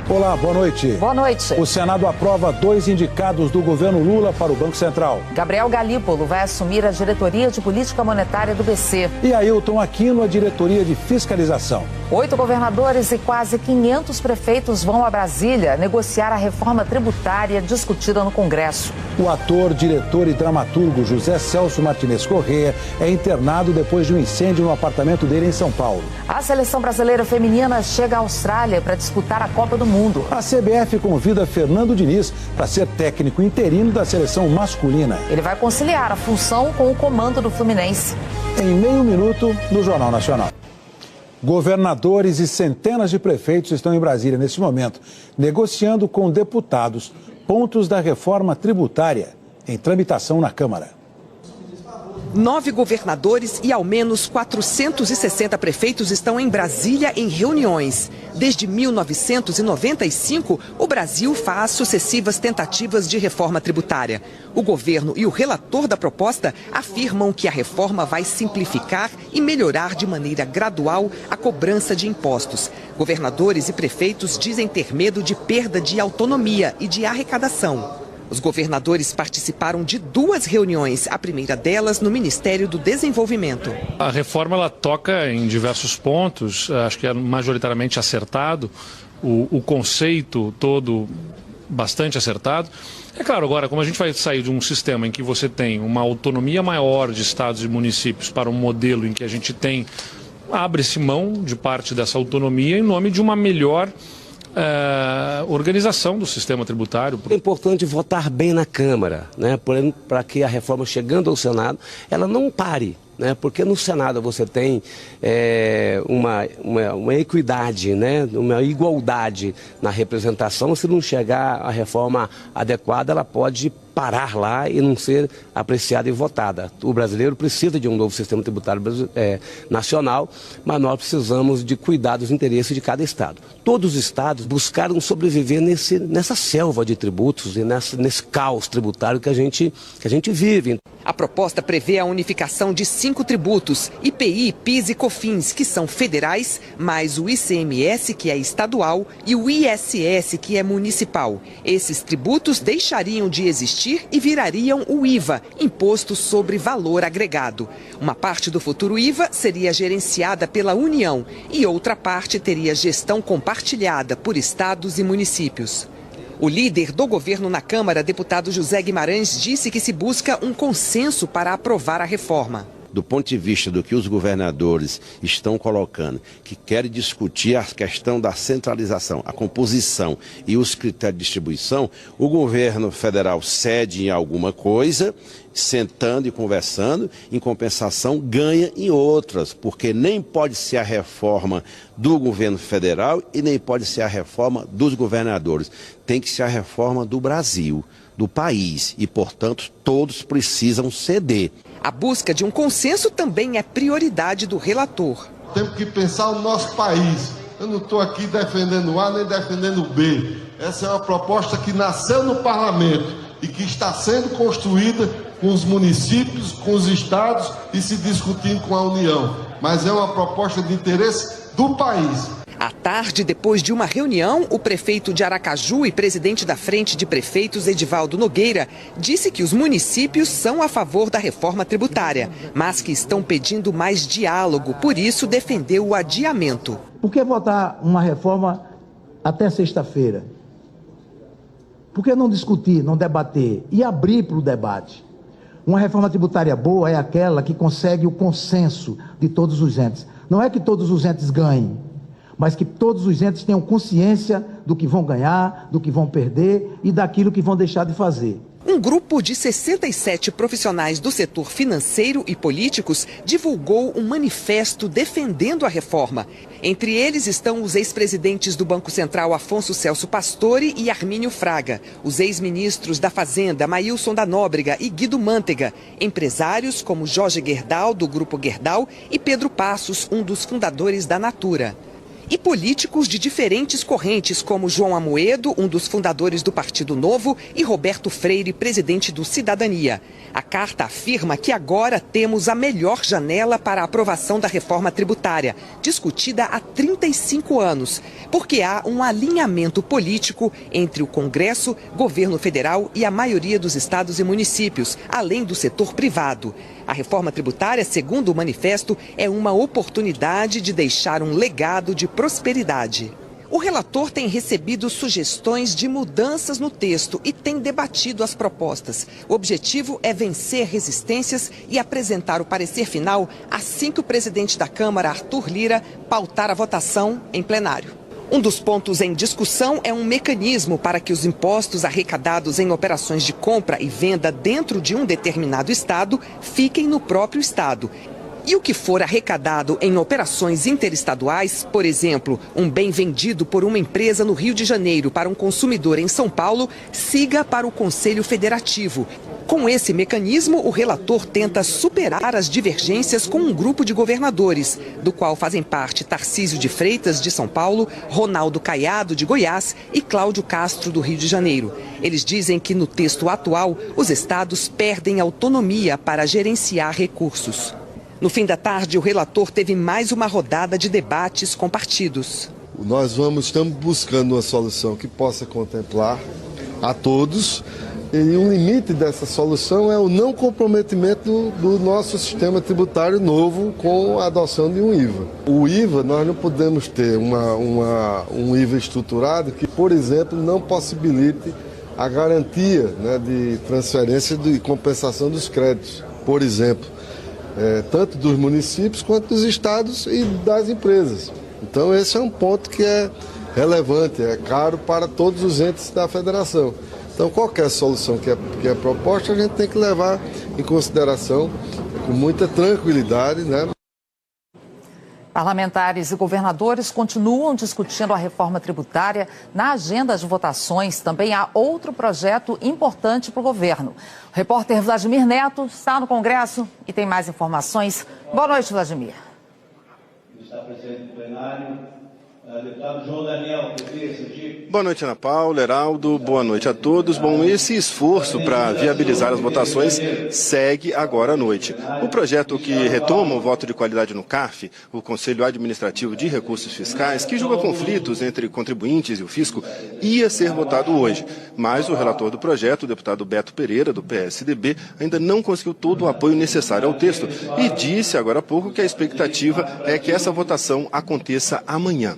Olá, boa noite. Boa noite. O Senado aprova 2 indicados do governo Lula para o Banco Central. Gabriel Galípolo vai assumir a diretoria de política monetária do BC. E Ailton Aquino, a diretoria de fiscalização. 8 governadores e quase 500 prefeitos vão a Brasília negociar a reforma tributária discutida no Congresso. O ator, diretor e dramaturgo José Celso Martinez Corrêa é internado depois de um incêndio no apartamento dele em São Paulo. A seleção brasileira feminina chega à Austrália para disputar a Copa do Mundo. A CBF convida Fernando Diniz para ser técnico interino da seleção masculina. Ele vai conciliar a função com o comando do Fluminense. Em meio minuto, no Jornal Nacional. Governadores e centenas de prefeitos estão em Brasília neste momento, negociando com deputados pontos da reforma tributária em tramitação na Câmara. 9 governadores e ao menos 460 prefeitos estão em Brasília em reuniões. Desde 1995, o Brasil faz sucessivas tentativas de reforma tributária. O governo e o relator da proposta afirmam que a reforma vai simplificar e melhorar de maneira gradual a cobrança de impostos. Governadores e prefeitos dizem ter medo de perda de autonomia e de arrecadação. Os governadores participaram de 2 reuniões, a primeira delas no Ministério do Desenvolvimento. A reforma ela toca em diversos pontos, acho que é majoritariamente acertado, o conceito todo bastante acertado. É claro, agora, como a gente vai sair de um sistema em que você tem uma autonomia maior de estados e municípios para um modelo em que a gente tem, abre-se mão de parte dessa autonomia em nome de uma melhor organização do sistema tributário. É importante votar bem na Câmara, né, para que a reforma chegando ao Senado, ela não pare. Né, porque no Senado você tem uma equidade, né, uma igualdade na representação. Se não chegar a reforma adequada, ela pode parar lá e não ser apreciada e votada. O brasileiro precisa de um novo sistema tributário nacional, mas nós precisamos de cuidar dos interesses de cada estado. Todos os estados buscaram sobreviver nessa selva de tributos e nesse caos tributário que a gente vive. A proposta prevê a unificação de 5 tributos, IPI, PIS e COFINS, que são federais, mais o ICMS, que é estadual, e o ISS, que é municipal. Esses tributos deixariam de existir e virariam o IVA, Imposto sobre Valor Agregado. Uma parte do futuro IVA seria gerenciada pela União e outra parte teria gestão compartilhada por estados e municípios. O líder do governo na Câmara, deputado José Guimarães, disse que se busca um consenso para aprovar a reforma. Do ponto de vista do que os governadores estão colocando, que querem discutir a questão da centralização, a composição e os critérios de distribuição, o governo federal cede em alguma coisa, sentando e conversando, em compensação ganha em outras, porque nem pode ser a reforma do governo federal e nem pode ser a reforma dos governadores. Tem que ser a reforma do Brasil, do país, e, portanto, todos precisam ceder. A busca de um consenso também é prioridade do relator. Temos que pensar no nosso país. Eu não estou aqui defendendo o A nem defendendo o B. Essa é uma proposta que nasceu no parlamento e que está sendo construída com os municípios, com os estados e se discutindo com a União. Mas é uma proposta de interesse do país. À tarde, depois de uma reunião, o prefeito de Aracaju e presidente da Frente de Prefeitos, Edivaldo Nogueira, disse que os municípios são a favor da reforma tributária, mas que estão pedindo mais diálogo, por isso defendeu o adiamento. Por que votar uma reforma até sexta-feira? Por que não discutir, não debater e abrir para o debate? Uma reforma tributária boa é aquela que consegue o consenso de todos os entes. Não é que todos os entes ganhem, mas que todos os entes tenham consciência do que vão ganhar, do que vão perder e daquilo que vão deixar de fazer. Um grupo de 67 profissionais do setor financeiro e políticos divulgou um manifesto defendendo a reforma. Entre eles estão os ex-presidentes do Banco Central Afonso Celso Pastore e Armínio Fraga, os ex-ministros da Fazenda Maílson da Nóbrega e Guido Mantega, empresários como Jorge Gerdau, do Grupo Gerdau, e Pedro Passos, um dos fundadores da Natura. E políticos de diferentes correntes, como João Amoedo, um dos fundadores do Partido Novo, e Roberto Freire, presidente do Cidadania. A carta afirma que agora temos a melhor janela para a aprovação da reforma tributária, discutida há 35 anos, porque há um alinhamento político entre o Congresso, governo federal e a maioria dos estados e municípios, além do setor privado. A reforma tributária, segundo o manifesto, é uma oportunidade de deixar um legado de prosperidade. O relator tem recebido sugestões de mudanças no texto e tem debatido as propostas. O objetivo é vencer resistências e apresentar o parecer final assim que o presidente da Câmara, Arthur Lira, pautar a votação em plenário. Um dos pontos em discussão é um mecanismo para que os impostos arrecadados em operações de compra e venda dentro de um determinado estado fiquem no próprio estado. E o que for arrecadado em operações interestaduais, por exemplo, um bem vendido por uma empresa no Rio de Janeiro para um consumidor em São Paulo, siga para o Conselho Federativo. Com esse mecanismo, o relator tenta superar as divergências com um grupo de governadores, do qual fazem parte Tarcísio de Freitas, de São Paulo, Ronaldo Caiado, de Goiás e Cláudio Castro, do Rio de Janeiro. Eles dizem que no texto atual, os estados perdem autonomia para gerenciar recursos. No fim da tarde, o relator teve mais uma rodada de debates com partidos. Nós estamos buscando uma solução que possa contemplar a todos. E o limite dessa solução é o não comprometimento do nosso sistema tributário novo com a adoção de um IVA. O IVA, nós não podemos ter um IVA estruturado que, por exemplo, não possibilite a garantia, né, de transferência e compensação dos créditos, por exemplo. Tanto dos municípios quanto dos estados e das empresas. Então esse é um ponto que é relevante, é caro para todos os entes da federação. Então qualquer solução que é proposta a gente tem que levar em consideração com muita tranquilidade, né? Parlamentares e governadores continuam discutindo a reforma tributária. Na agenda de votações também há outro projeto importante para o governo. O repórter Vladimir Neto está no Congresso e tem mais informações. Boa noite, Vladimir. Está presente no plenário. Deputado João Daniel, Boa noite, Ana Paula, Heraldo, boa noite a todos. Bom, esse esforço para viabilizar as votações segue agora à noite. O projeto que retoma o voto de qualidade no CARF, o Conselho Administrativo de Recursos Fiscais, que julga conflitos entre contribuintes e o fisco, ia ser votado hoje. Mas o relator do projeto, o deputado Beto Pereira, do PSDB, ainda não conseguiu todo o apoio necessário ao texto e disse agora há pouco que a expectativa é que essa votação aconteça amanhã.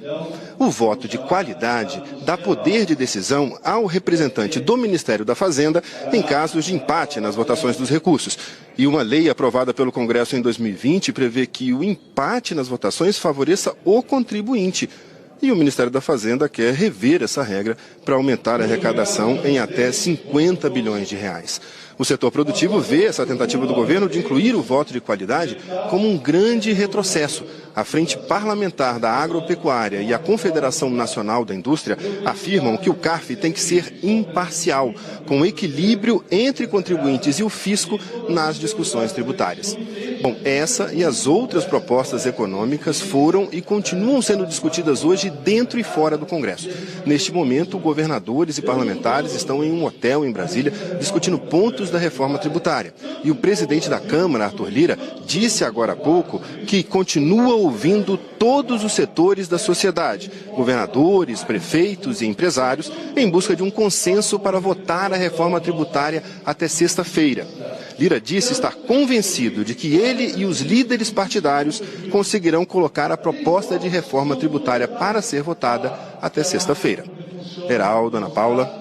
O voto de qualidade dá poder de decisão ao representante do Ministério da Fazenda em casos de empate nas votações dos recursos. E uma lei aprovada pelo Congresso em 2020 prevê que o empate nas votações favoreça o contribuinte. E o Ministério da Fazenda quer rever essa regra para aumentar a arrecadação em até 50 bilhões de reais. O setor produtivo vê essa tentativa do governo de incluir o voto de qualidade como um grande retrocesso. A Frente Parlamentar da Agropecuária e a Confederação Nacional da Indústria afirmam que o CARF tem que ser imparcial, com equilíbrio entre contribuintes e o fisco nas discussões tributárias. Bom, essa e as outras propostas econômicas foram e continuam sendo discutidas hoje dentro e fora do Congresso. Neste momento, governadores e parlamentares estão em um hotel em Brasília discutindo pontos da reforma tributária. E o presidente da Câmara, Arthur Lira, disse agora há pouco que continua ouvindo todos os setores da sociedade, governadores, prefeitos e empresários, em busca de um consenso para votar a reforma tributária até sexta-feira. Lira disse estar convencido de que ele e os líderes partidários conseguirão colocar a proposta de reforma tributária para ser votada até sexta-feira. Heraldo, Ana Paula.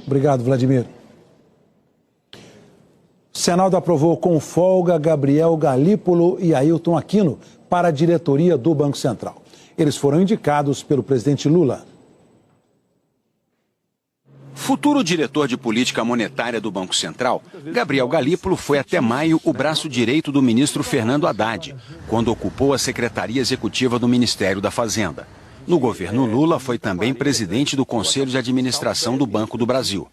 Obrigado, Vladimir. O Senado aprovou com folga Gabriel Galípolo e Ailton Aquino para a diretoria do Banco Central. Eles foram indicados pelo presidente Lula. Futuro diretor de política monetária do Banco Central, Gabriel Galípolo foi até maio o braço direito do ministro Fernando Haddad, quando ocupou a secretaria executiva do Ministério da Fazenda. No governo Lula, foi também presidente do Conselho de Administração do Banco do Brasil.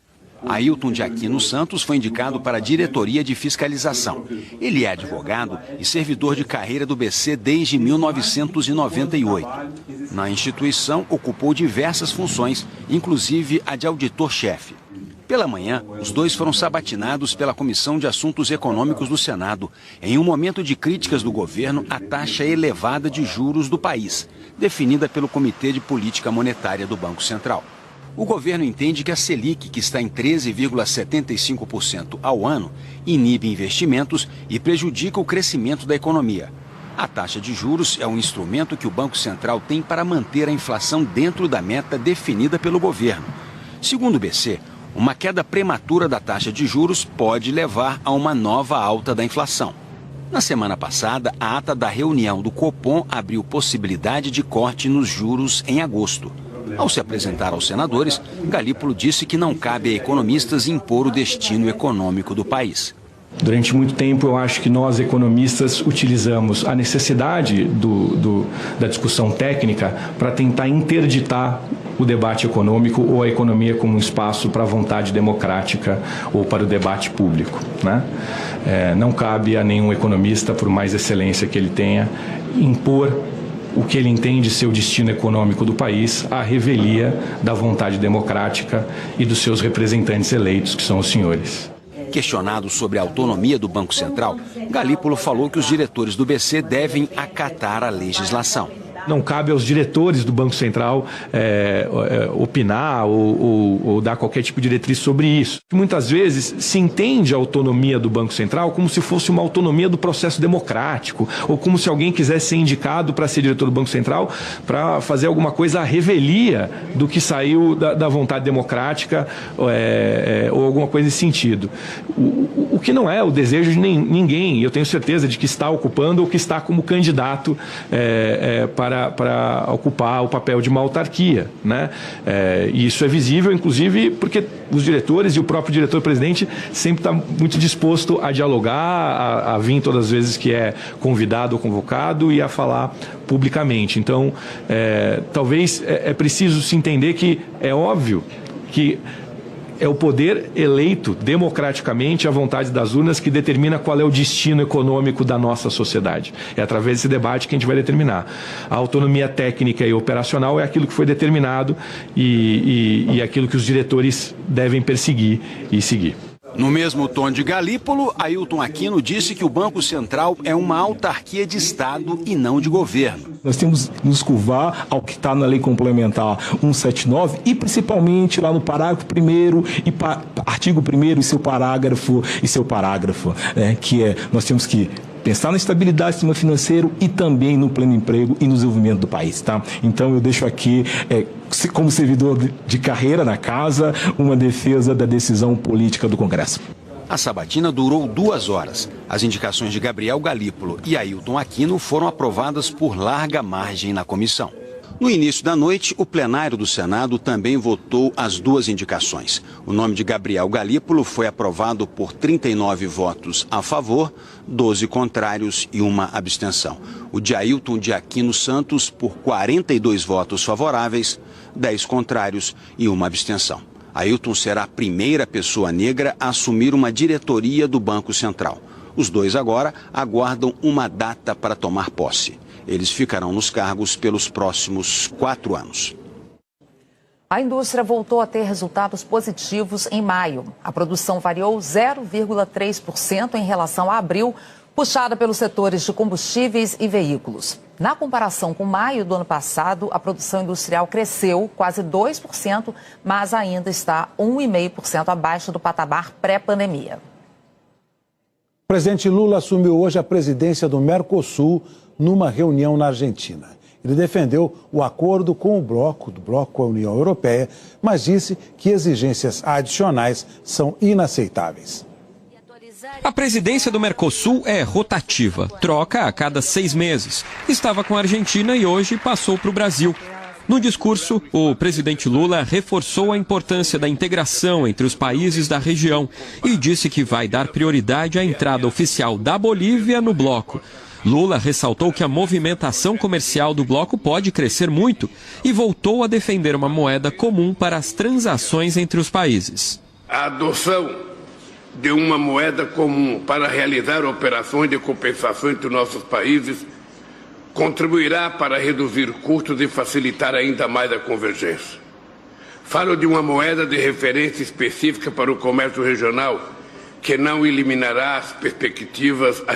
Ailton de Aquino Santos foi indicado para a diretoria de fiscalização. Ele é advogado e servidor de carreira do BC desde 1998. Na instituição, ocupou diversas funções, inclusive a de auditor-chefe. Pela manhã, os dois foram sabatinados pela Comissão de Assuntos Econômicos do Senado, em um momento de críticas do governo à taxa elevada de juros do país, definida pelo Comitê de Política Monetária do Banco Central. O governo entende que a Selic, que está em 13,75% ao ano, inibe investimentos e prejudica o crescimento da economia. A taxa de juros é um instrumento que o Banco Central tem para manter a inflação dentro da meta definida pelo governo. Segundo o BC, uma queda prematura da taxa de juros pode levar a uma nova alta da inflação. Na semana passada, a ata da reunião do Copom abriu possibilidade de corte nos juros em agosto. Ao se apresentar aos senadores, Galípolo disse que não cabe a economistas impor o destino econômico do país. Durante muito tempo, eu acho que nós, economistas, utilizamos a necessidade da discussão técnica para tentar interditar o debate econômico ou a economia como um espaço para a vontade democrática ou para o debate público, né? Não cabe a nenhum economista, por mais excelência que ele tenha, impor o que ele entende ser o destino econômico do país à revelia da vontade democrática e dos seus representantes eleitos, que são os senhores. Questionado sobre a autonomia do Banco Central, Galípolo falou que os diretores do BC devem acatar a legislação. Não cabe aos diretores do Banco Central opinar ou dar qualquer tipo de diretriz sobre isso. Muitas vezes se entende a autonomia do Banco Central como se fosse uma autonomia do processo democrático, ou como se alguém quisesse ser indicado para ser diretor do Banco Central para fazer alguma coisa à revelia do que saiu da vontade democrática ou alguma coisa nesse sentido. O que não é o desejo de ninguém, eu tenho certeza de que está ocupando ou que está como candidato para ocupar o papel de uma autarquia, né? E isso é visível, inclusive, porque os diretores e o próprio diretor-presidente sempre está muito disposto a dialogar, a vir todas as vezes que é convidado ou convocado e a falar publicamente. Então, talvez é preciso se entender que é óbvio que é o poder eleito democraticamente à vontade das urnas que determina qual é o destino econômico da nossa sociedade. É através desse debate que a gente vai determinar. A autonomia técnica e operacional é aquilo que foi determinado e aquilo que os diretores devem perseguir e seguir. No mesmo tom de Galípolo, Ailton Aquino disse que o Banco Central é uma autarquia de Estado e não de governo. Nós temos que nos curvar ao que está na Lei Complementar 179 e principalmente lá no parágrafo 1º e artigo 1º e seu parágrafo, que nós temos que pensar na estabilidade do sistema financeiro e também no pleno emprego e no desenvolvimento do país, tá? Então eu deixo aqui, como servidor de carreira na casa, uma defesa da decisão política do Congresso. A sabatina durou 2 horas. As indicações de Gabriel Galípolo e Ailton Aquino foram aprovadas por larga margem na comissão. No início da noite, o plenário do Senado também votou as 2 indicações. O nome de Gabriel Galípolo foi aprovado por 39 votos a favor, 12 contrários e 1 abstenção. O de Ailton de Aquino Santos por 42 votos favoráveis, 10 contrários e 1 abstenção. Ailton será a primeira pessoa negra a assumir uma diretoria do Banco Central. Os 2 agora aguardam uma data para tomar posse. Eles ficarão nos cargos pelos próximos 4 anos. A indústria voltou a ter resultados positivos em maio. A produção variou 0,3% em relação a abril, puxada pelos setores de combustíveis e veículos. Na comparação com maio do ano passado, a produção industrial cresceu quase 2%, mas ainda está 1,5% abaixo do patamar pré-pandemia. O presidente Lula assumiu hoje a presidência do Mercosul numa reunião na Argentina. Ele defendeu o acordo com o bloco com a União Europeia, mas disse que exigências adicionais são inaceitáveis. A presidência do Mercosul é rotativa, troca a cada 6 meses. Estava com a Argentina e hoje passou para o Brasil. No discurso, o presidente Lula reforçou a importância da integração entre os países da região e disse que vai dar prioridade à entrada oficial da Bolívia no bloco. Lula ressaltou que a movimentação comercial do bloco pode crescer muito e voltou a defender uma moeda comum para as transações entre os países. A adoção de uma moeda comum para realizar operações de compensação entre nossos países contribuirá para reduzir custos e facilitar ainda mais a convergência. Falo de uma moeda de referência específica para o comércio regional, que não eliminará as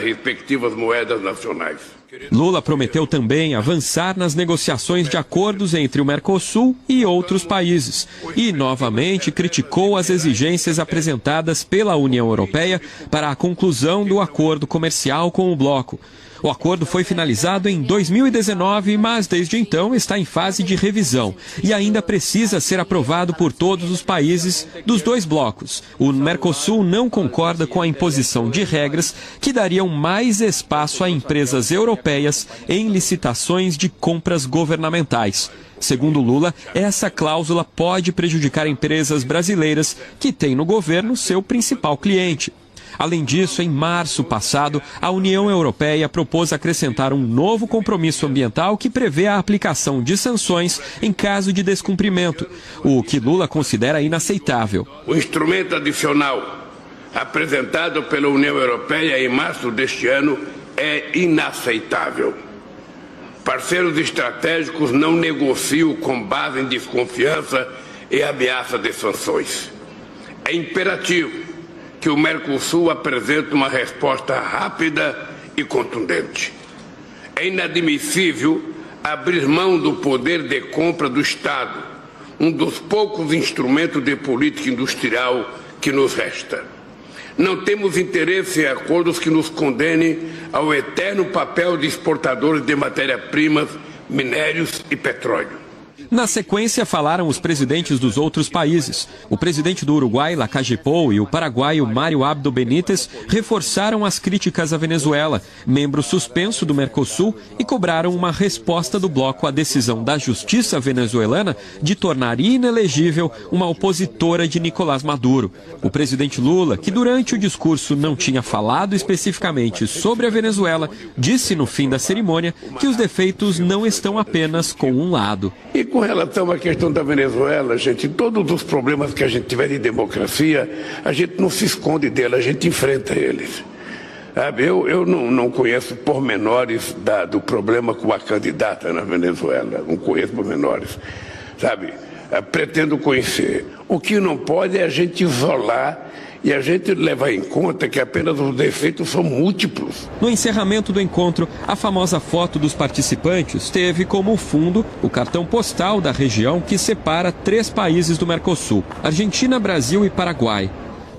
respectivas moedas nacionais. Lula prometeu também avançar nas negociações de acordos entre o Mercosul e outros países e, novamente, criticou as exigências apresentadas pela União Europeia para a conclusão do acordo comercial com o bloco. O acordo foi finalizado em 2019, mas desde então está em fase de revisão e ainda precisa ser aprovado por todos os países dos dois blocos. O Mercosul não concorda com a imposição de regras que dariam mais espaço a empresas europeias em licitações de compras governamentais. Segundo Lula, essa cláusula pode prejudicar empresas brasileiras que têm no governo seu principal cliente. Além disso, em março passado, a União Europeia propôs acrescentar um novo compromisso ambiental que prevê a aplicação de sanções em caso de descumprimento, o que Lula considera inaceitável. O instrumento adicional apresentado pela União Europeia em março deste ano é inaceitável. Parceiros estratégicos não negociam com base em desconfiança e ameaça de sanções. É imperativo que o Mercosul apresente uma resposta rápida e contundente. É inadmissível abrir mão do poder de compra do Estado, um dos poucos instrumentos de política industrial que nos resta. Não temos interesse em acordos que nos condenem ao eterno papel de exportadores de matérias-primas, minérios e petróleo. Na sequência, falaram os presidentes dos outros países. O presidente do Uruguai, Lacalle Pou, e o paraguaio Mário Abdo Benítez reforçaram as críticas à Venezuela, membro suspenso do Mercosul, e cobraram uma resposta do bloco à decisão da justiça venezuelana de tornar inelegível uma opositora de Nicolás Maduro. O presidente Lula, que durante o discurso não tinha falado especificamente sobre a Venezuela, disse no fim da cerimônia que os defeitos não estão apenas com um lado. E com relação à questão da Venezuela, gente, todos os problemas que a gente tiver de democracia, a gente não se esconde dele, a gente enfrenta eles. Eu não conheço pormenores do problema com a candidata na Venezuela, não conheço pormenores, sabe? Pretendo conhecer. O que não pode é a gente isolar e a gente levar em conta que apenas os defeitos são múltiplos. No encerramento do encontro, a famosa foto dos participantes teve como fundo o cartão postal da região que separa 3 países do Mercosul: Argentina, Brasil e Paraguai.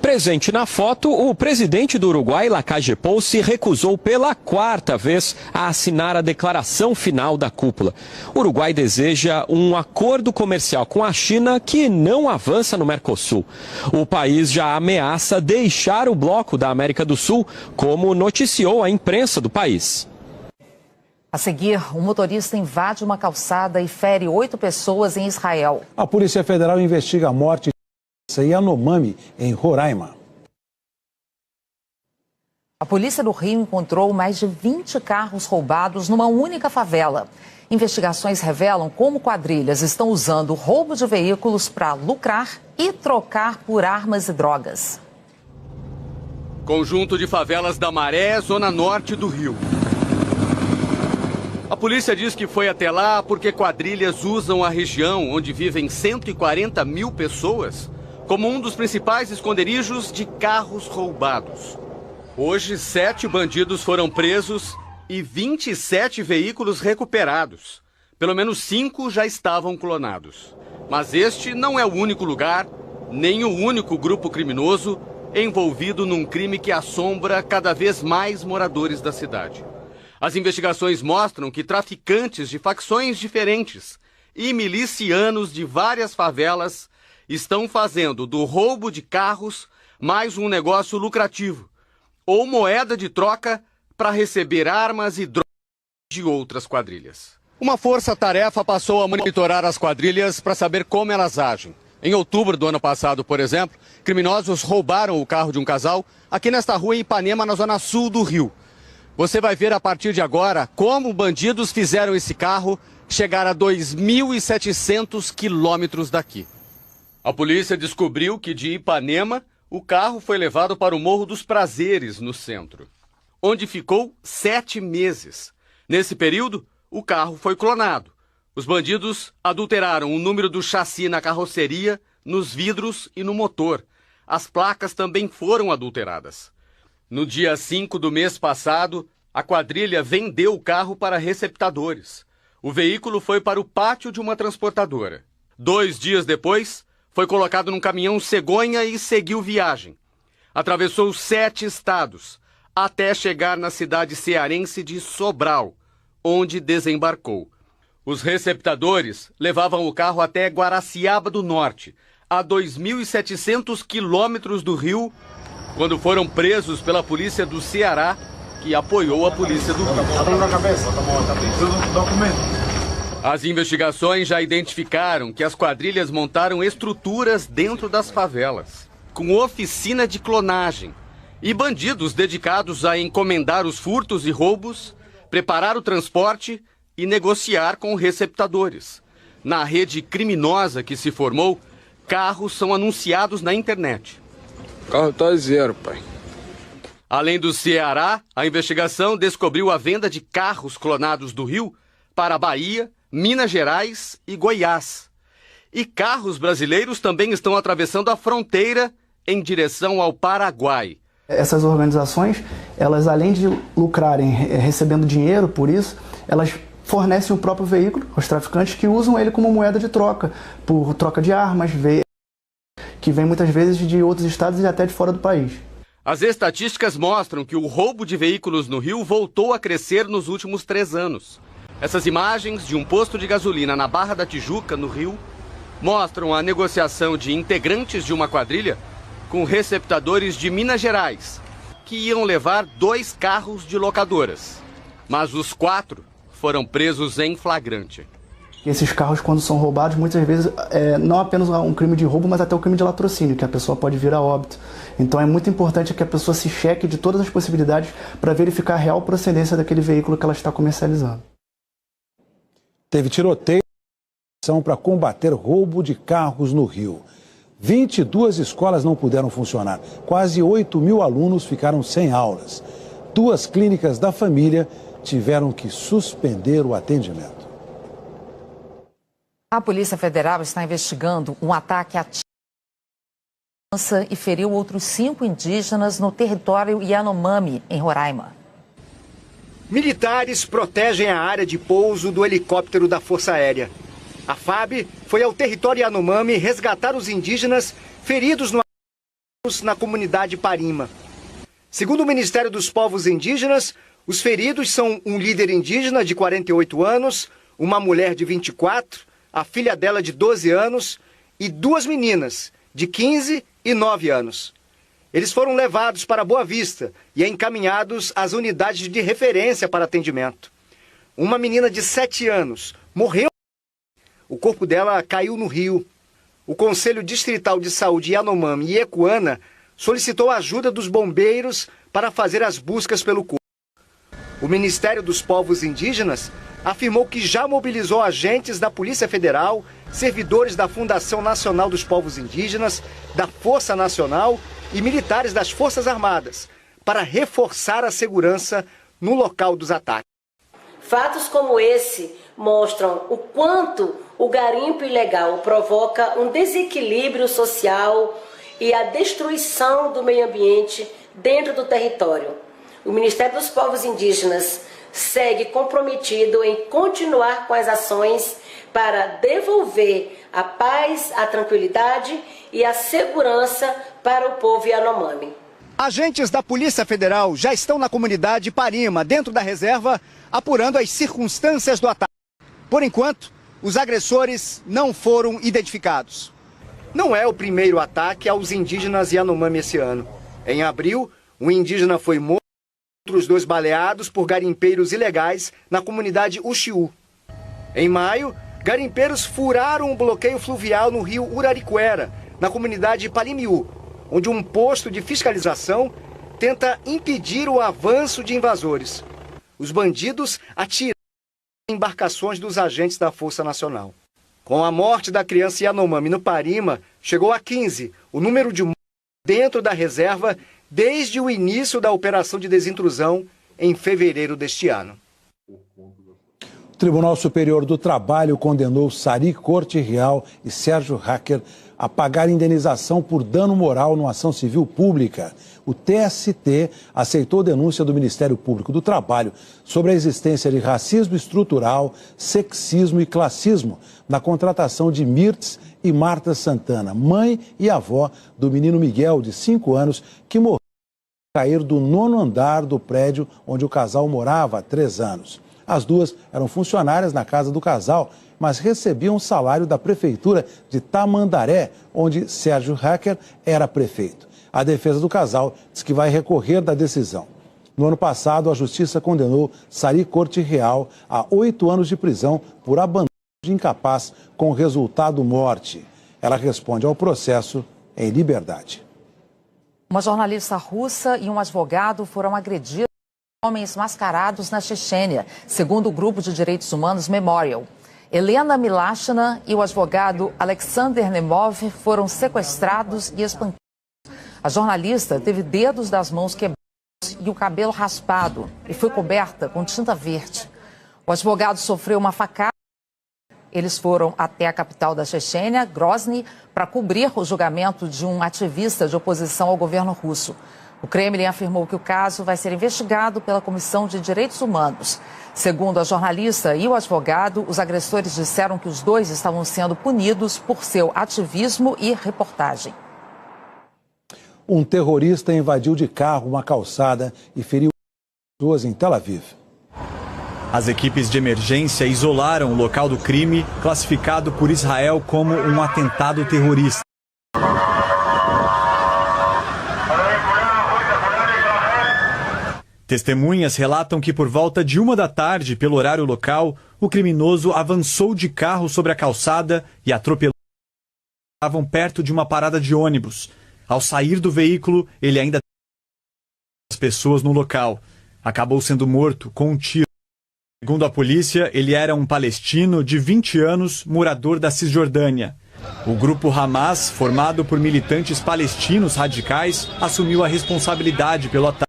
Presente na foto, o presidente do Uruguai, Lacalle Pou, se recusou pela 4ª vez a assinar a declaração final da cúpula. O Uruguai deseja um acordo comercial com a China que não avança no Mercosul. O país já ameaça deixar o bloco da América do Sul, como noticiou a imprensa do país. A seguir, um motorista invade uma calçada e fere 8 pessoas em Israel. A Polícia Federal investiga a morte e Yanomami, em Roraima. A polícia do Rio encontrou mais de 20 carros roubados numa única favela. Investigações revelam como quadrilhas estão usando o roubo de veículos para lucrar e trocar por armas e drogas. Conjunto de favelas da Maré, zona norte do Rio. A polícia diz que foi até lá porque quadrilhas usam a região onde vivem 140 mil pessoas como um dos principais esconderijos de carros roubados. Hoje, 7 bandidos foram presos e 27 veículos recuperados. Pelo menos 5 já estavam clonados. Mas este não é o único lugar, nem o único grupo criminoso envolvido num crime que assombra cada vez mais moradores da cidade. As investigações mostram que traficantes de facções diferentes e milicianos de várias favelas estão fazendo do roubo de carros mais um negócio lucrativo, ou moeda de troca para receber armas e drogas de outras quadrilhas. Uma força-tarefa passou a monitorar as quadrilhas para saber como elas agem. Em outubro do ano passado, por exemplo, criminosos roubaram o carro de um casal aqui nesta rua em Ipanema, na zona sul do Rio. Você vai ver a partir de agora como bandidos fizeram esse carro chegar a 2.700 quilômetros daqui. A polícia descobriu que de Ipanema, o carro foi levado para o Morro dos Prazeres, no centro, onde ficou 7 meses, Nesse período, o carro foi clonado. Os bandidos adulteraram o número do chassi na carroceria, nos vidros e no motor. As placas também foram adulteradas. No dia 5 do mês passado, a quadrilha vendeu o carro para receptadores. O veículo foi para o pátio de uma transportadora. 2 dias depois, foi colocado num caminhão cegonha e seguiu viagem. Atravessou 7 estados, até chegar na cidade cearense de Sobral, onde desembarcou. Os receptadores levavam o carro até Guaraciaba do Norte, a 2.700 quilômetros do Rio, quando foram presos pela polícia do Ceará, que apoiou a polícia do Rio. As investigações já identificaram que as quadrilhas montaram estruturas dentro das favelas, com oficina de clonagem, e bandidos dedicados a encomendar os furtos e roubos, preparar o transporte e negociar com receptadores. Na rede criminosa que se formou, carros são anunciados na internet. O carro tá 0, pai. Além do Ceará, a investigação descobriu a venda de carros clonados do Rio para Bahia, Minas Gerais e Goiás. E carros brasileiros também estão atravessando a fronteira em direção ao Paraguai. Essas organizações, elas além de lucrarem recebendo dinheiro por isso, elas fornecem o próprio veículo aos traficantes que usam ele como moeda de troca, por troca de armas, que vem muitas vezes de outros estados e até de fora do país. As estatísticas mostram que o roubo de veículos no Rio voltou a crescer nos últimos 3 anos. Essas imagens de um posto de gasolina na Barra da Tijuca, no Rio, mostram a negociação de integrantes de uma quadrilha com receptadores de Minas Gerais, que iam levar 2 carros de locadoras. Mas os 4 foram presos em flagrante. Esses carros, quando são roubados, muitas vezes não apenas um crime de roubo, mas até um crime de latrocínio, que a pessoa pode vir a óbito. Então é muito importante que a pessoa se cheque de todas as possibilidades para verificar a real procedência daquele veículo que ela está comercializando. Teve tiroteio para combater roubo de carros no Rio. 22 escolas não puderam funcionar. Quase 8.000 alunos ficaram sem aulas. 2 clínicas da família tiveram que suspender o atendimento. A Polícia Federal está investigando um ataque a e feriu outros 5 indígenas no território Yanomami, em Roraima. Militares protegem a área de pouso do helicóptero da Força Aérea. A FAB foi ao território Yanomami resgatar os indígenas feridos na comunidade Parima. Segundo o Ministério dos Povos Indígenas, os feridos são um líder indígena de 48 anos, uma mulher de 24, a filha dela de 12 anos e 2 meninas de 15 e 9 anos. Eles foram levados para Boa Vista e encaminhados às unidades de referência para atendimento. Uma menina de 7 anos morreu. O corpo dela caiu no rio. O Conselho Distrital de Saúde Yanomami e Ecuana solicitou a ajuda dos bombeiros para fazer as buscas pelo corpo. O Ministério dos Povos Indígenas afirmou que já mobilizou agentes da Polícia Federal, servidores da Fundação Nacional dos Povos Indígenas, da Força Nacional e militares das Forças Armadas para reforçar a segurança no local dos ataques. Fatos como esse mostram o quanto o garimpo ilegal provoca um desequilíbrio social e a destruição do meio ambiente dentro do território. O Ministério dos Povos Indígenas segue comprometido em continuar com as ações para devolver a paz, a tranquilidade e a segurança para o povo Yanomami. Agentes da Polícia Federal já estão na comunidade Parima, dentro da reserva, apurando as circunstâncias do ataque. Por enquanto, os agressores não foram identificados. Não é o primeiro ataque aos indígenas Yanomami esse ano. Em abril, um indígena foi morto, outros 2 baleados por garimpeiros ilegais na comunidade Uxiú. Em maio, garimpeiros furaram um bloqueio fluvial no rio Uraricuera, na comunidade Palimiú, onde um posto de fiscalização tenta impedir o avanço de invasores. Os bandidos atiraram em embarcações dos agentes da Força Nacional. Com a morte da criança Yanomami no Parima, chegou a 15 o número de mortos dentro da reserva desde o início da operação de desintrusão em fevereiro deste ano. O Tribunal Superior do Trabalho condenou Sari Corte Real e Sérgio Hacker a pagar indenização por dano moral numa ação civil pública. O TST aceitou denúncia do Ministério Público do Trabalho sobre a existência de racismo estrutural, sexismo e classismo na contratação de Mirtz e Marta Santana, mãe e avó do menino Miguel, de 5 anos, que morreu ao cair do 9º andar do prédio onde o casal morava há 3 anos. As duas eram funcionárias na casa do casal, mas recebiam o salário da prefeitura de Tamandaré, onde Sérgio Hacker era prefeito. A defesa do casal diz que vai recorrer da decisão. No ano passado, a Justiça condenou Sari Corte Real a 8 anos de prisão por abandono de incapaz com resultado morte. Ela responde ao processo em liberdade. Uma jornalista russa e um advogado foram agredidos por homens mascarados na Chechênia, segundo o grupo de direitos humanos Memorial. Helena Milashina e o advogado Alexander Nemov foram sequestrados e espancados. A jornalista teve dedos das mãos quebrados e o cabelo raspado e foi coberta com tinta verde. O advogado sofreu uma facada. Eles foram até a capital da Chechênia, Grozny, para cobrir o julgamento de um ativista de oposição ao governo russo. O Kremlin afirmou que o caso vai ser investigado pela Comissão de Direitos Humanos. Segundo a jornalista e o advogado, os agressores disseram que os dois estavam sendo punidos por seu ativismo e reportagem. Um terrorista invadiu de carro uma calçada e feriu pessoas em Tel Aviv. As equipes de emergência isolaram o local do crime, classificado por Israel como um atentado terrorista. Testemunhas relatam que por volta de 1 da tarde, pelo horário local, o criminoso avançou de carro sobre a calçada e atropelou estavam perto de uma parada de ônibus. Ao sair do veículo, ele ainda as pessoas no local. Acabou sendo morto com um tiro. Segundo a polícia, ele era um palestino de 20 anos, morador da Cisjordânia. O grupo Hamas, formado por militantes palestinos radicais, assumiu a responsabilidade pelo ataque.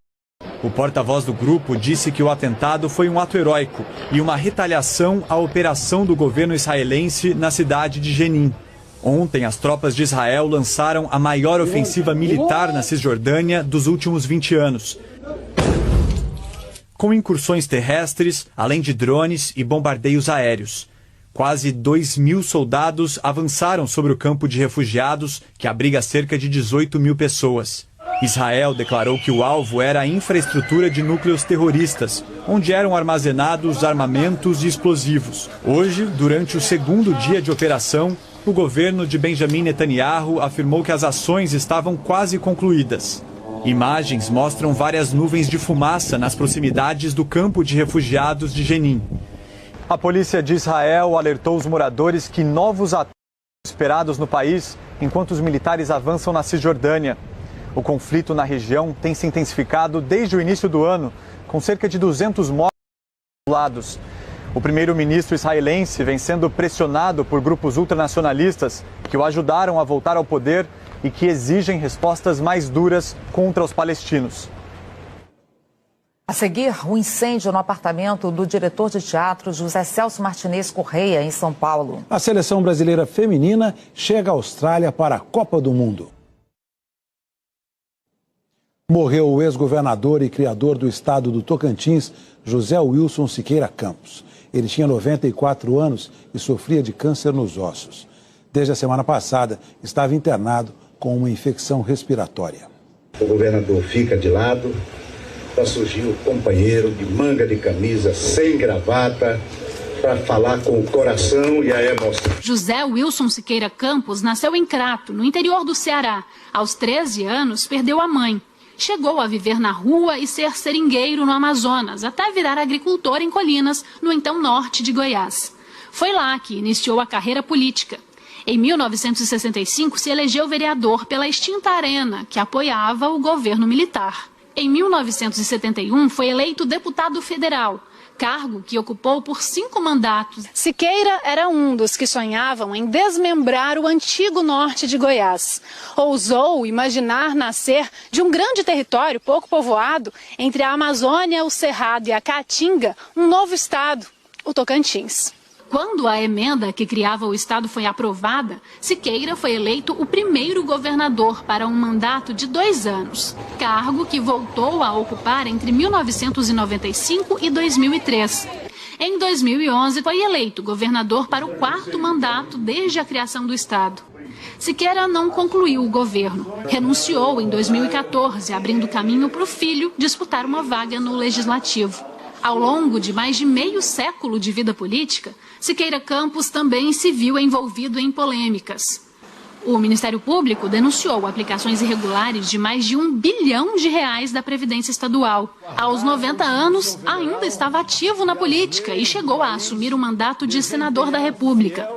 O porta-voz do grupo disse que o atentado foi um ato heróico e uma retaliação à operação do governo israelense na cidade de Jenin. Ontem, as tropas de Israel lançaram a maior ofensiva militar na Cisjordânia dos últimos 20 anos. Com incursões terrestres, além de drones e bombardeios aéreos. Quase 2.000 soldados avançaram sobre o campo de refugiados, que abriga cerca de 18.000 pessoas. Israel declarou que o alvo era a infraestrutura de núcleos terroristas, onde eram armazenados armamentos e explosivos. Hoje, durante o segundo dia de operação, o governo de Benjamin Netanyahu afirmou que as ações estavam quase concluídas. Imagens mostram várias nuvens de fumaça nas proximidades do campo de refugiados de Jenin. A polícia de Israel alertou os moradores que novos ataques são esperados no país enquanto os militares avançam na Cisjordânia. O conflito na região tem se intensificado desde o início do ano, com cerca de 200 mortos dos lados. O primeiro-ministro israelense vem sendo pressionado por grupos ultranacionalistas que o ajudaram a voltar ao poder e que exigem respostas mais duras contra os palestinos. A seguir, o incêndio no apartamento do diretor de teatro José Celso Martinez Correia, em São Paulo. A seleção brasileira feminina chega à Austrália para a Copa do Mundo. Morreu o ex-governador e criador do estado do Tocantins, José Wilson Siqueira Campos. Ele tinha 94 anos e sofria de câncer nos ossos. Desde a semana passada, estava internado com uma infecção respiratória. O governador fica de lado, para surgir o companheiro de manga de camisa, sem gravata, para falar com o coração e a emoção. José Wilson Siqueira Campos nasceu em Crato, no interior do Ceará. Aos 13 anos, perdeu a mãe. Chegou a viver na rua e ser seringueiro no Amazonas, até virar agricultor em Colinas, no então norte de Goiás. Foi lá que iniciou a carreira política. Em 1965, se elegeu vereador pela extinta Arena, que apoiava o governo militar. Em 1971, foi eleito deputado federal, cargo que ocupou por 5 mandatos. Siqueira era um dos que sonhavam em desmembrar o antigo norte de Goiás. Ousou imaginar nascer de um grande território pouco povoado, entre a Amazônia, o Cerrado e a Caatinga, um novo estado, o Tocantins. Quando a emenda que criava o estado foi aprovada, Siqueira foi eleito o primeiro governador para um mandato de 2 anos, cargo que voltou a ocupar entre 1995 e 2003. Em 2011, foi eleito governador para o 4º mandato desde a criação do estado. Siqueira não concluiu o governo. Renunciou em 2014, abrindo caminho para o filho disputar uma vaga no Legislativo. Ao longo de mais de meio século de vida política, Siqueira Campos também se viu envolvido em polêmicas. O Ministério Público denunciou aplicações irregulares de mais de R$1 bilhão da Previdência Estadual. Aos 90 anos, ainda estava ativo na política e chegou a assumir o mandato de senador da República.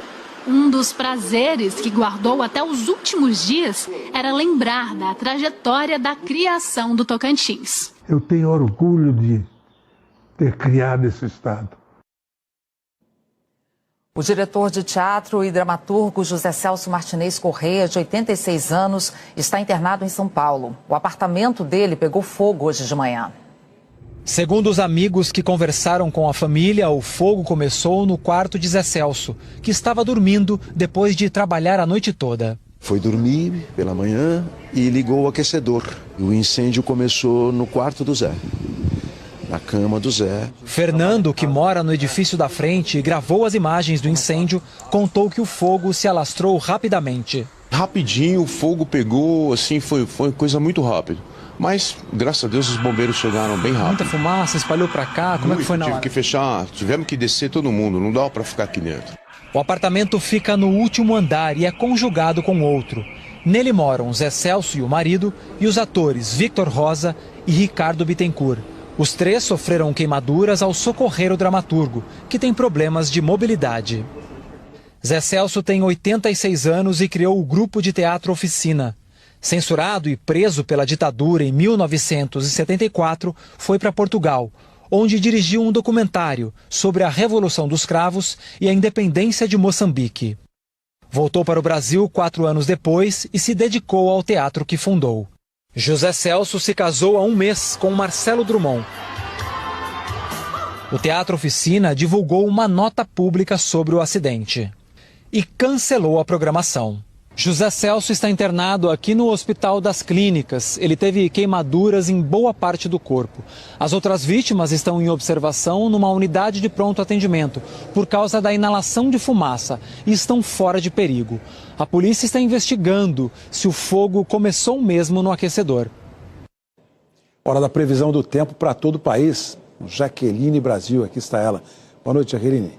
Um dos prazeres que guardou até os últimos dias era lembrar da trajetória da criação do Tocantins. Eu tenho orgulho de ter criado esse estado. O diretor de teatro e dramaturgo José Celso Martinez Correia, de 86 anos, está internado em São Paulo. O apartamento dele pegou fogo hoje de manhã. Segundo os amigos que conversaram com a família, o fogo começou no quarto de Zé Celso, que estava dormindo depois de trabalhar a noite toda. Foi dormir pela manhã e ligou o aquecedor. O incêndio começou no quarto do Zé, na cama do Zé. Fernando, que mora no edifício da frente e gravou as imagens do incêndio, contou que o fogo se alastrou rapidamente. Rapidinho, o fogo pegou, assim, foi coisa muito rápida. Mas, graças a Deus, os bombeiros chegaram bem rápido. Muita fumaça, espalhou para cá, como é que foi na hora? Tive que fechar, tivemos que descer todo mundo, não dá para ficar aqui dentro. O apartamento fica no último andar e é conjugado com outro. Nele moram Zé Celso e o marido e os atores Victor Rosa e Ricardo Bittencourt. Os 3 sofreram queimaduras ao socorrer o dramaturgo, que tem problemas de mobilidade. Zé Celso tem 86 anos e criou o grupo de teatro Oficina. Censurado e preso pela ditadura em 1974, foi para Portugal, onde dirigiu um documentário sobre a Revolução dos Cravos e a independência de Moçambique. Voltou para o Brasil 4 anos depois e se dedicou ao teatro que fundou. José Celso se casou há um mês com Marcelo Drummond. O Teatro Oficina divulgou uma nota pública sobre o acidente e cancelou a programação. José Celso está internado aqui no Hospital das Clínicas. Ele teve queimaduras em boa parte do corpo. As outras vítimas estão em observação numa unidade de pronto atendimento por causa da inalação de fumaça e estão fora de perigo. A polícia está investigando se o fogo começou mesmo no aquecedor. Hora da previsão do tempo para todo o país. Jaqueline Brasil, aqui está ela. Boa noite, Jaqueline.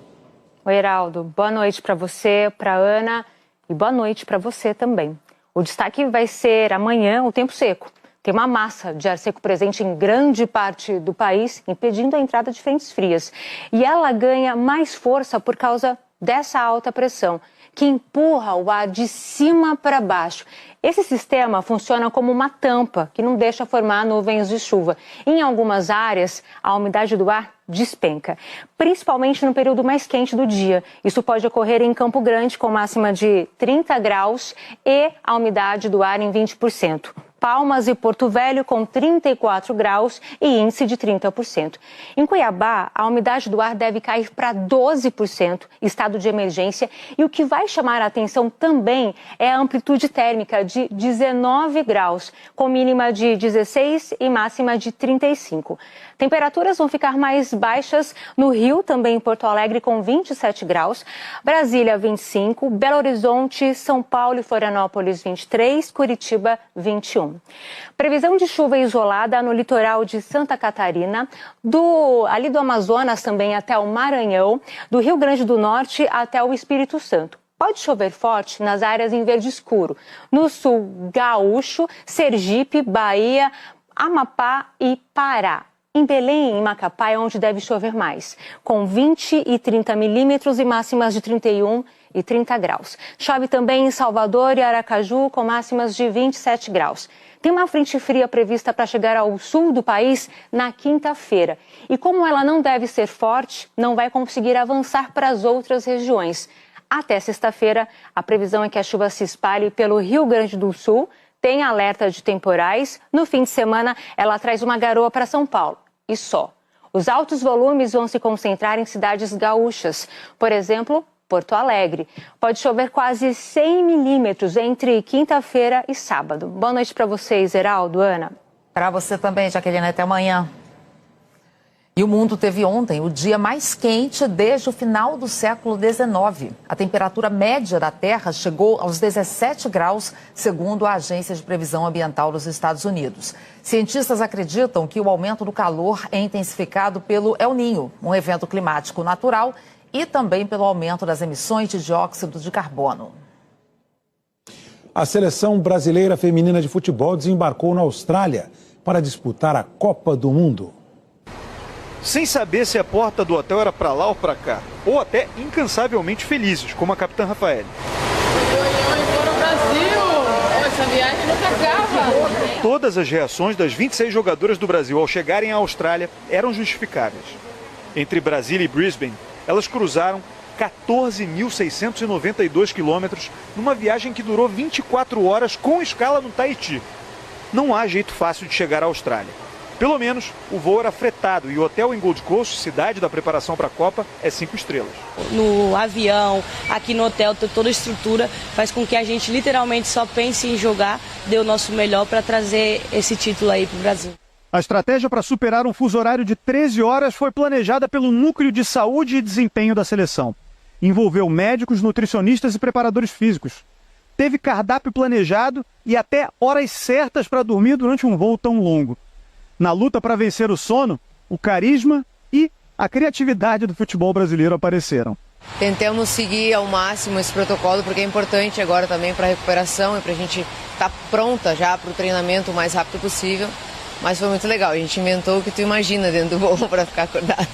Oi, Heraldo. Boa noite para você, para Ana. E boa noite para você também. O destaque vai ser amanhã o tempo seco. Tem uma massa de ar seco presente em grande parte do país, impedindo a entrada de frentes frias. E ela ganha mais força por causa dessa alta pressão, que empurra o ar de cima para baixo. Esse sistema funciona como uma tampa, que não deixa formar nuvens de chuva. Em algumas áreas, a umidade do ar despenca, principalmente no período mais quente do dia. Isso pode ocorrer em Campo Grande, com máxima de 30 graus e a umidade do ar em 20%. Palmas e Porto Velho com 34 graus e índice de 30%. Em Cuiabá, a umidade do ar deve cair para 12%, estado de emergência. E o que vai chamar a atenção também é a amplitude térmica de 19 graus, com mínima de 16 e máxima de 35. Temperaturas vão ficar mais baixas no Rio, também em Porto Alegre, com 27 graus. Brasília, 25. Belo Horizonte, São Paulo e Florianópolis, 23. Curitiba, 21. Previsão de chuva isolada no litoral de Santa Catarina, ali do Amazonas também até o Maranhão, do Rio Grande do Norte até o Espírito Santo. Pode chover forte nas áreas em verde escuro, no sul gaúcho, Sergipe, Bahia, Amapá e Pará. Em Belém, em Macapá, é onde deve chover mais, com 20 e 30 milímetros e máximas de 31 e 30 graus. Chove também em Salvador e Aracaju, com máximas de 27 graus. Tem uma frente fria prevista para chegar ao sul do país na quinta-feira. E como ela não deve ser forte, não vai conseguir avançar para as outras regiões. Até sexta-feira, a previsão é que a chuva se espalhe pelo Rio Grande do Sul. Tem alerta de temporais. No fim de semana, ela traz uma garoa para São Paulo. E só. Os altos volumes vão se concentrar em cidades gaúchas, por exemplo, Porto Alegre. Pode chover quase 100 milímetros entre quinta-feira e sábado. Boa noite para vocês, Heraldo, Ana. Para você também, Jaqueline, até amanhã. E o mundo teve ontem o dia mais quente desde o final do século XIX. A temperatura média da Terra chegou aos 17 graus, segundo a Agência de Previsão Ambiental dos Estados Unidos. Cientistas acreditam que o aumento do calor é intensificado pelo El Niño, um evento climático natural, e também pelo aumento das emissões de dióxido de carbono. A seleção brasileira feminina de futebol desembarcou na Austrália para disputar a Copa do Mundo. Sem saber se a porta do hotel era para lá ou para cá, ou até incansavelmente felizes, como a capitã Rafael. Vou no Brasil! Essa viagem nunca acaba! Todas as reações das 26 jogadoras do Brasil ao chegarem à Austrália eram justificáveis. Entre Brasília e Brisbane, elas cruzaram 14.692 quilômetros numa viagem que durou 24 horas com escala no Tahiti. Não há jeito fácil de chegar à Austrália. Pelo menos, o voo era fretado e o hotel em Gold Coast, cidade da preparação para a Copa, é 5 estrelas. No avião, aqui no hotel, toda a estrutura faz com que a gente literalmente só pense em jogar, dê o nosso melhor para trazer esse título aí para o Brasil. A estratégia para superar um fuso horário de 13 horas foi planejada pelo Núcleo de Saúde e Desempenho da seleção. Envolveu médicos, nutricionistas e preparadores físicos. Teve cardápio planejado e até horas certas para dormir durante um voo tão longo. Na luta para vencer o sono, o carisma e a criatividade do futebol brasileiro apareceram. Tentamos seguir ao máximo esse protocolo, porque é importante agora também para a recuperação e para a gente estar pronta já para o treinamento o mais rápido possível. Mas foi muito legal, a gente inventou o que tu imagina dentro do voo para ficar acordado.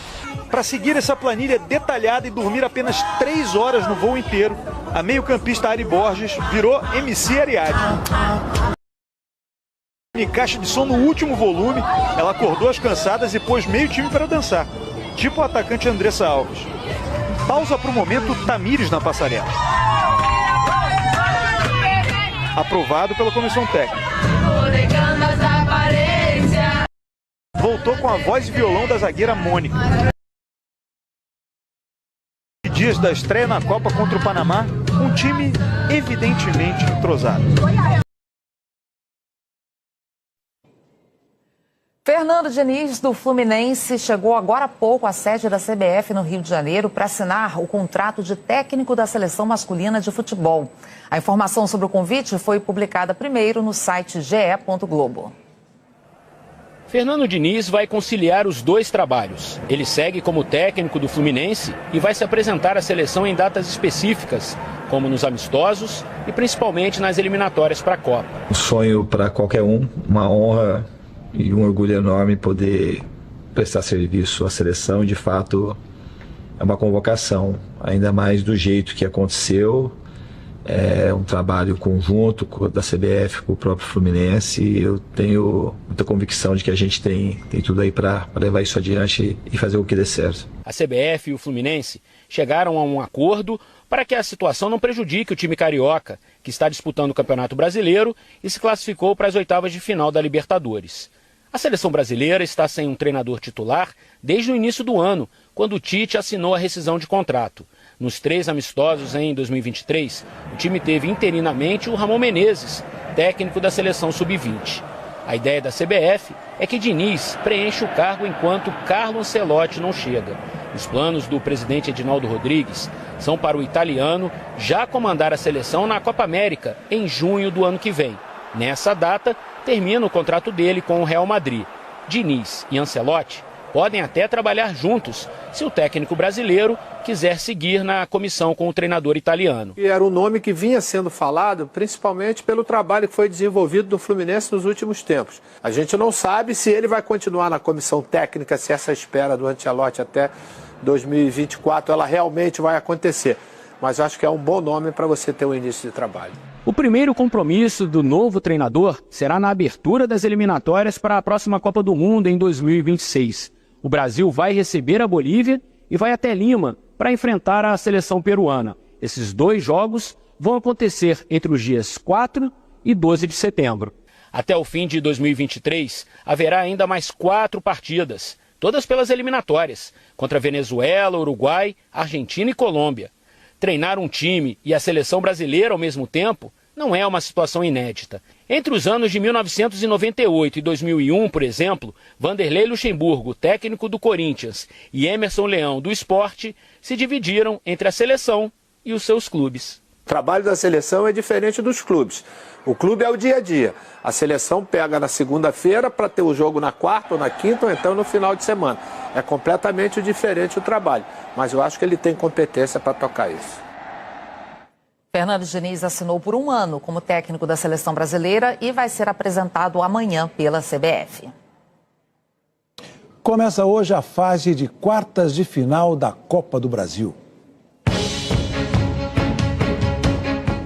Para seguir essa planilha detalhada e dormir apenas 3 horas no voo inteiro, a meio-campista Ari Borges virou MC Ariadne. Em caixa de som no último volume, ela acordou as cansadas e pôs meio time para dançar, tipo o atacante Andressa Alves. Pausa para o momento Tamires na passarela. Aprovado pela comissão técnica. Voltou com a voz e violão da zagueira Mônica. Dias da estreia na Copa contra o Panamá, um time evidentemente entrosado. Fernando Diniz, do Fluminense, chegou agora há pouco à sede da CBF no Rio de Janeiro para assinar o contrato de técnico da seleção masculina de futebol. A informação sobre o convite foi publicada primeiro no site ge.globo. Fernando Diniz vai conciliar os dois trabalhos. Ele segue como técnico do Fluminense e vai se apresentar à seleção em datas específicas, como nos amistosos e principalmente nas eliminatórias para a Copa. Um sonho para qualquer um, uma honra e um orgulho enorme poder prestar serviço à seleção. De fato, é uma convocação, ainda mais do jeito que aconteceu. É um trabalho conjunto da CBF com o próprio Fluminense e eu tenho muita convicção de que a gente tem tudo aí para levar isso adiante e fazer o que dê certo. A CBF e o Fluminense chegaram a um acordo para que a situação não prejudique o time carioca, que está disputando o Campeonato Brasileiro e se classificou para as oitavas de final da Libertadores. A seleção brasileira está sem um treinador titular desde o início do ano, quando o Tite assinou a rescisão de contrato. Nos 3 amistosos em 2023, o time teve interinamente o Ramon Menezes, técnico da seleção sub-20. A ideia da CBF é que Diniz preencha o cargo enquanto Carlo Ancelotti não chega. Os planos do presidente Edinaldo Rodrigues são para o italiano já comandar a seleção na Copa América em junho do ano que vem. Nessa data, termina o contrato dele com o Real Madrid. Diniz e Ancelotti podem até trabalhar juntos, se o técnico brasileiro quiser seguir na comissão com o treinador italiano. E era um nome que vinha sendo falado, principalmente pelo trabalho que foi desenvolvido no Fluminense nos últimos tempos. A gente não sabe se ele vai continuar na comissão técnica, se essa espera do Ancelotti até 2024 ela realmente vai acontecer. Mas acho que é um bom nome para você ter um início de trabalho. O primeiro compromisso do novo treinador será na abertura das eliminatórias para a próxima Copa do Mundo em 2026. O Brasil vai receber a Bolívia e vai até Lima para enfrentar a seleção peruana. Esses 2 jogos vão acontecer entre os dias 4 e 12 de setembro. Até o fim de 2023, haverá ainda mais 4 partidas. todas pelas eliminatórias, contra Venezuela, Uruguai, Argentina e Colômbia. Treinar um time e a seleção brasileira ao mesmo tempo não é uma situação inédita. Entre os anos de 1998 e 2001, por exemplo, Vanderlei Luxemburgo, técnico do Corinthians, e Emerson Leão, do Sport, se dividiram entre a seleção e os seus clubes. O trabalho da seleção é diferente dos clubes. O clube é o dia a dia. A seleção pega na segunda-feira para ter o jogo na quarta ou na quinta ou então no final de semana. É completamente diferente o trabalho, mas eu acho que ele tem competência para tocar isso. Fernando Diniz assinou por 1 ano como técnico da seleção brasileira e vai ser apresentado amanhã pela CBF. Começa hoje a fase de quartas de final da Copa do Brasil.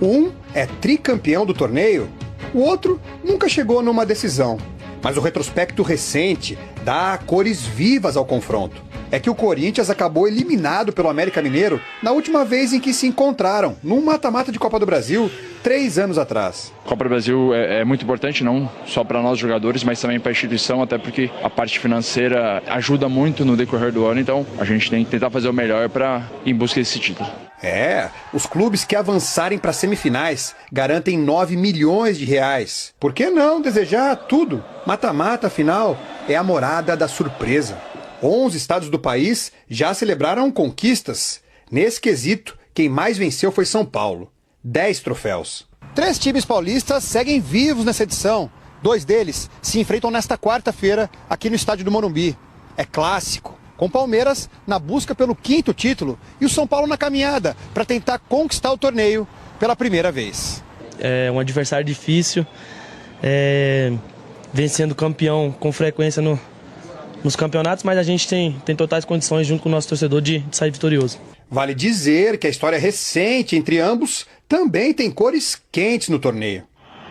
Um é tricampeão do torneio, o outro nunca chegou numa decisão. Mas o retrospecto recente dá cores vivas ao confronto. É que o Corinthians acabou eliminado pelo América Mineiro na última vez em que se encontraram, num mata-mata de Copa do Brasil, 3 anos atrás. A Copa do Brasil é muito importante, não só para nós jogadores, mas também para a instituição, até porque a parte financeira ajuda muito no decorrer do ano, então a gente tem que tentar fazer o melhor para ir em busca desse título. Os clubes que avançarem para semifinais garantem 9 milhões de reais. Por que não desejar tudo? Mata-mata, afinal, é a morada da surpresa. 11 estados do país já celebraram conquistas. Nesse quesito, quem mais venceu foi São Paulo. 10 troféus. 3 times paulistas seguem vivos nessa edição. 2 deles se enfrentam nesta quarta-feira aqui no estádio do Morumbi. É clássico, com o Palmeiras na busca pelo 5º título e o São Paulo na caminhada para tentar conquistar o torneio pela primeira vez. É um adversário difícil, vem sendo campeão com frequência nos campeonatos, mas a gente tem totais condições, junto com o nosso torcedor, de sair vitorioso. Vale dizer que a história recente entre ambos também tem cores quentes no torneio.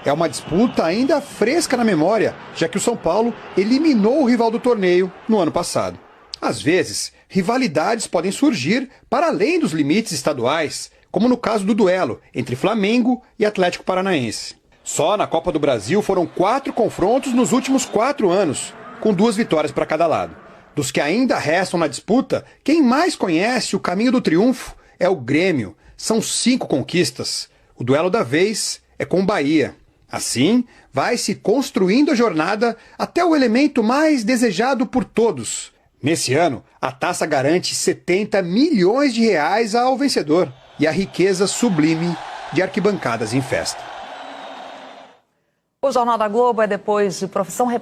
É uma disputa ainda fresca na memória, já que o São Paulo eliminou o rival do torneio no ano passado. Às vezes, rivalidades podem surgir para além dos limites estaduais, como no caso do duelo entre Flamengo e Atlético Paranaense. Só na Copa do Brasil foram 4 confrontos nos últimos 4 anos, com 2 vitórias para cada lado. Dos que ainda restam na disputa, quem mais conhece o caminho do triunfo é o Grêmio. São 5 conquistas. O duelo da vez é com o Bahia. Assim, vai se construindo a jornada até o elemento mais desejado por todos. Nesse ano, a taça garante 70 milhões de reais ao vencedor e a riqueza sublime de arquibancadas em festa. O Jornal da Globo é depois de Profissão Repórter.